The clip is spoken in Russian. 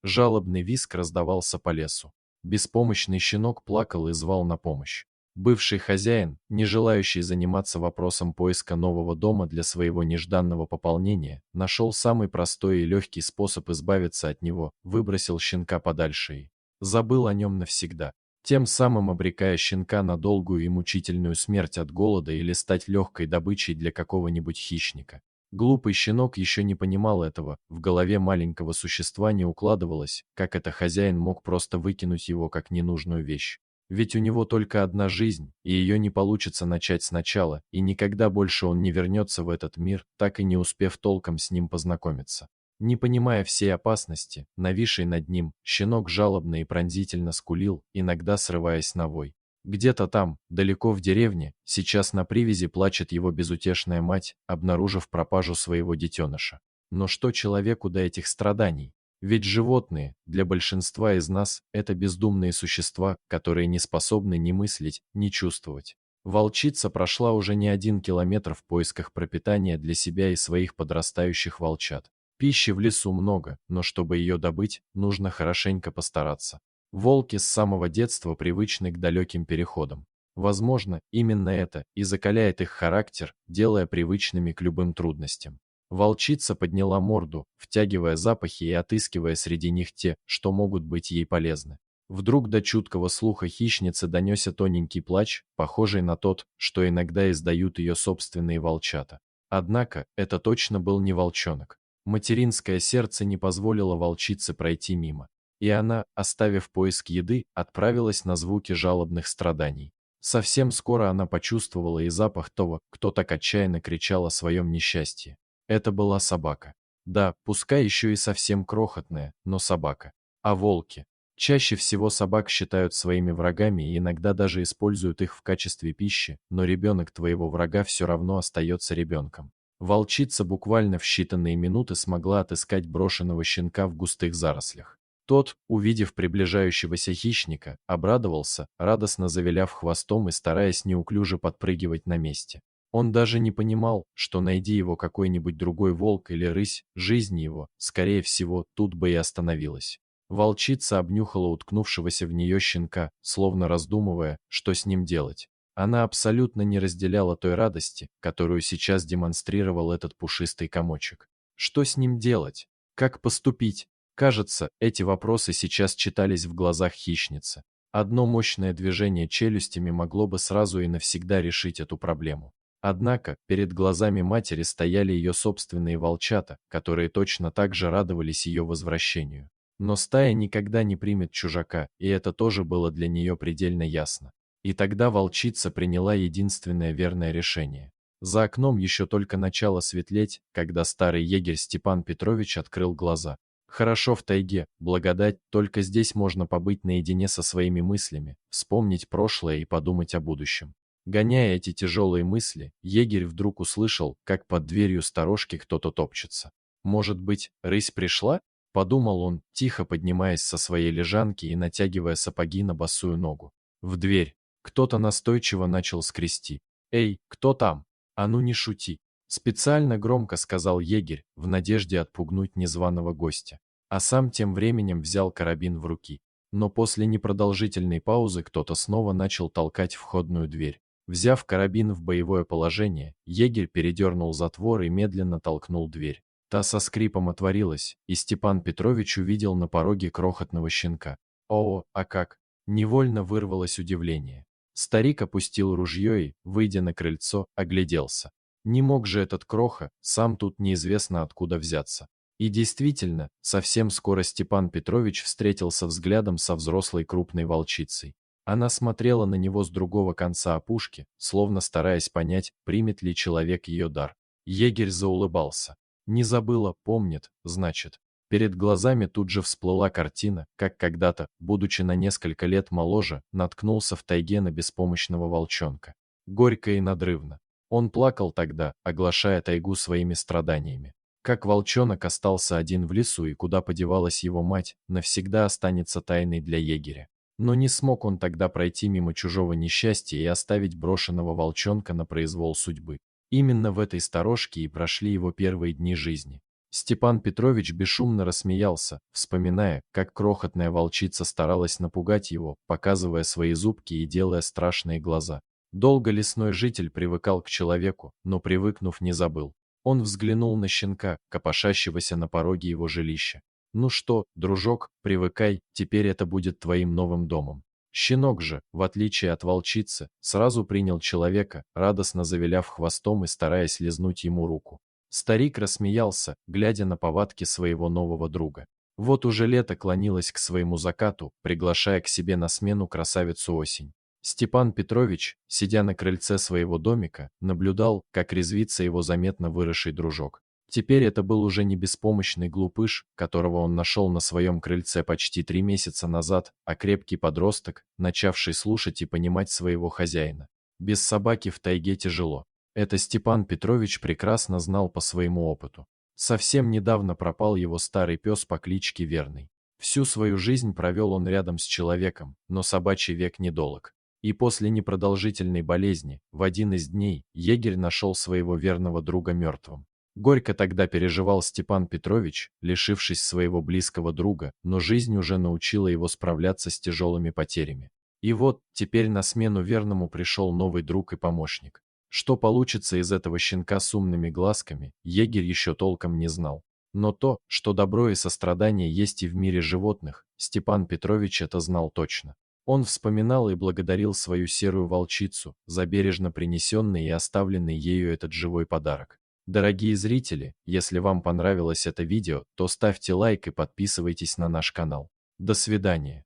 Жалобный визг раздавался по лесу. Беспомощный щенок плакал и звал на помощь. Бывший хозяин, не желающий заниматься вопросом поиска нового дома для своего нежданного пополнения, нашел самый простой и легкий способ избавиться от него, выбросил щенка подальше и забыл о нем навсегда, тем самым обрекая щенка на долгую и мучительную смерть от голода или стать легкой добычей для какого-нибудь хищника. Глупый щенок еще не понимал этого, в голове маленького существа не укладывалось, как это хозяин мог просто выкинуть его как ненужную вещь. Ведь у него только одна жизнь, и ее не получится начать сначала, и никогда больше он не вернется в этот мир, так и не успев толком с ним познакомиться. Не понимая всей опасности, нависшей над ним, щенок жалобно и пронзительно скулил, иногда срываясь на вой. Где-то там, далеко в деревне, сейчас на привязи плачет его безутешная мать, обнаружив пропажу своего детеныша. Но что человеку до этих страданий? Ведь животные, для большинства из нас, это бездумные существа, которые не способны ни мыслить, ни чувствовать. Волчица прошла уже не 1 километр в поисках пропитания для себя и своих подрастающих волчат. Пищи в лесу много, но чтобы ее добыть, нужно хорошенько постараться. Волки с самого детства привычны к далеким переходам. Возможно, именно это и закаляет их характер, делая привычными к любым трудностям. Волчица подняла морду, втягивая запахи и отыскивая среди них те, что могут быть ей полезны. Вдруг до чуткого слуха хищницы донесся тоненький плач, похожий на тот, что иногда издают ее собственные волчата. Однако, это точно был не волчонок. Материнское сердце не позволило волчице пройти мимо, и она, оставив поиск еды, отправилась на звуки жалобных страданий. Совсем скоро она почувствовала и запах того, кто так отчаянно кричал о своем несчастье. Это была собака. Да, пускай еще и совсем крохотная, но собака. А волки? Чаще всего собак считают своими врагами и иногда даже используют их в качестве пищи, но ребенок твоего врага все равно остается ребенком. Волчица буквально в считанные минуты смогла отыскать брошенного щенка в густых зарослях. Тот, увидев приближающегося хищника, обрадовался, радостно завиляв хвостом и стараясь неуклюже подпрыгивать на месте. Он даже не понимал, что найди его какой-нибудь другой волк или рысь, жизнь его, скорее всего, тут бы и остановилась. Волчица обнюхала уткнувшегося в нее щенка, словно раздумывая, что с ним делать. Она абсолютно не разделяла той радости, которую сейчас демонстрировал этот пушистый комочек. Что с ним делать? Как поступить? Кажется, эти вопросы сейчас читались в глазах хищницы. Одно мощное движение челюстями могло бы сразу и навсегда решить эту проблему. Однако, перед глазами матери стояли ее собственные волчата, которые точно так же радовались ее возвращению. Но стая никогда не примет чужака, и это тоже было для нее предельно ясно. И тогда волчица приняла единственное верное решение. За окном еще только начало светлеть, когда старый егерь Степан Петрович открыл глаза. Хорошо в тайге, благодать, только здесь можно побыть наедине со своими мыслями, вспомнить прошлое и подумать о будущем. Гоняя эти тяжелые мысли, егерь вдруг услышал, как под дверью сторожки кто-то топчется. «Может быть, рысь пришла?» – подумал он, тихо поднимаясь со своей лежанки и натягивая сапоги на босую ногу. В дверь кто-то настойчиво начал скрести. «Эй, кто там? А ну не шути!» – специально громко сказал егерь, в надежде отпугнуть незваного гостя. А сам тем временем взял карабин в руки. Но после непродолжительной паузы кто-то снова начал толкать входную дверь. Взяв карабин в боевое положение, егерь передернул затвор и медленно толкнул дверь. Та со скрипом отворилась, и Степан Петрович увидел на пороге крохотного щенка. О, а как! Невольно вырвалось удивление. Старик опустил ружье и, выйдя на крыльцо, огляделся. Не мог же этот кроха, сам тут неизвестно откуда взяться. И действительно, совсем скоро Степан Петрович встретился взглядом со взрослой крупной волчицей. Она смотрела на него с другого конца опушки, словно стараясь понять, примет ли человек ее дар. Егерь заулыбался. Не забыла, помнит, значит. Перед глазами тут же всплыла картина, как когда-то, будучи на несколько лет моложе, наткнулся в тайге на беспомощного волчонка. Горько и надрывно. Он плакал тогда, оглашая тайгу своими страданиями. Как волчонок остался один в лесу и куда подевалась его мать, навсегда останется тайной для егеря. Но не смог он тогда пройти мимо чужого несчастья и оставить брошенного волчонка на произвол судьбы. Именно в этой сторожке и прошли его первые дни жизни. Степан Петрович бесшумно рассмеялся, вспоминая, как крохотная волчица старалась напугать его, показывая свои зубки и делая страшные глаза. Долго лесной житель привыкал к человеку, но привыкнув не забыл. Он взглянул на щенка, копошащегося на пороге его жилища. «Ну что, дружок, привыкай, теперь это будет твоим новым домом». Щенок же, в отличие от волчицы, сразу принял человека, радостно завиляв хвостом и стараясь лизнуть ему руку. Старик рассмеялся, глядя на повадки своего нового друга. Вот уже лето клонилось к своему закату, приглашая к себе на смену красавицу осень. Степан Петрович, сидя на крыльце своего домика, наблюдал, как резвится его заметно выросший дружок. Теперь это был уже не беспомощный глупыш, которого он нашел на своем крыльце почти 3 месяца назад, а крепкий подросток, начавший слушать и понимать своего хозяина. Без собаки в тайге тяжело. Это Степан Петрович прекрасно знал по своему опыту. Совсем недавно пропал его старый пес по кличке Верный. Всю свою жизнь провел он рядом с человеком, но собачий век недолог. И после непродолжительной болезни, в один из дней, егерь нашел своего верного друга мертвым. Горько тогда переживал Степан Петрович, лишившись своего близкого друга, но жизнь уже научила его справляться с тяжелыми потерями. И вот, теперь на смену верному пришел новый друг и помощник. Что получится из этого щенка с умными глазками, егерь еще толком не знал. Но то, что добро и сострадание есть и в мире животных, Степан Петрович это знал точно. Он вспоминал и благодарил свою серую волчицу за бережно принесенный и оставленный ею этот живой подарок. Дорогие зрители, если вам понравилось это видео, то ставьте лайк и подписывайтесь на наш канал. До свидания.